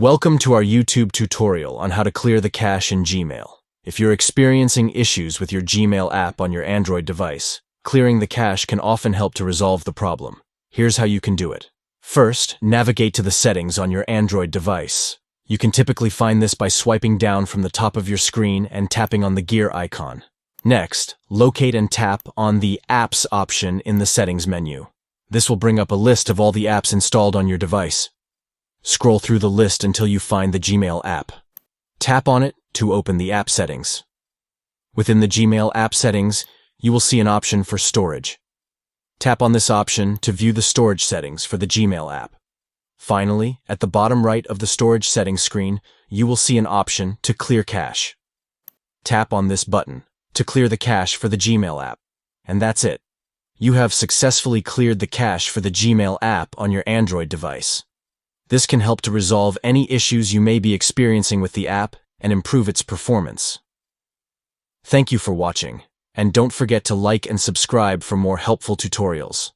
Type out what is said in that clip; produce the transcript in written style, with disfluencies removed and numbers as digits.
Welcome to our YouTube tutorial on how to clear the cache in Gmail. If you're experiencing issues with your Gmail app on your Android device, clearing the cache can often help to resolve the problem. Here's how you can do it. First, navigate to the settings on your Android device. You can typically find this by swiping down from the top of your screen and tapping on the gear icon. Next, locate and tap on the Apps option in the Settings menu. This will bring up a list of all the apps installed on your device. Scroll through the list until you find the Gmail app. Tap on it to open the app settings. Within the Gmail app settings, you will see an option for storage. Tap on this option to view the storage settings for the Gmail app. Finally, at the bottom right of the storage settings screen, you will see an option to clear cache. Tap on this button to clear the cache for the Gmail app. And that's it. You have successfully cleared the cache for the Gmail app on your Android device. This can help to resolve any issues you may be experiencing with the app and improve its performance. Thank you for watching, and don't forget to like and subscribe for more helpful tutorials.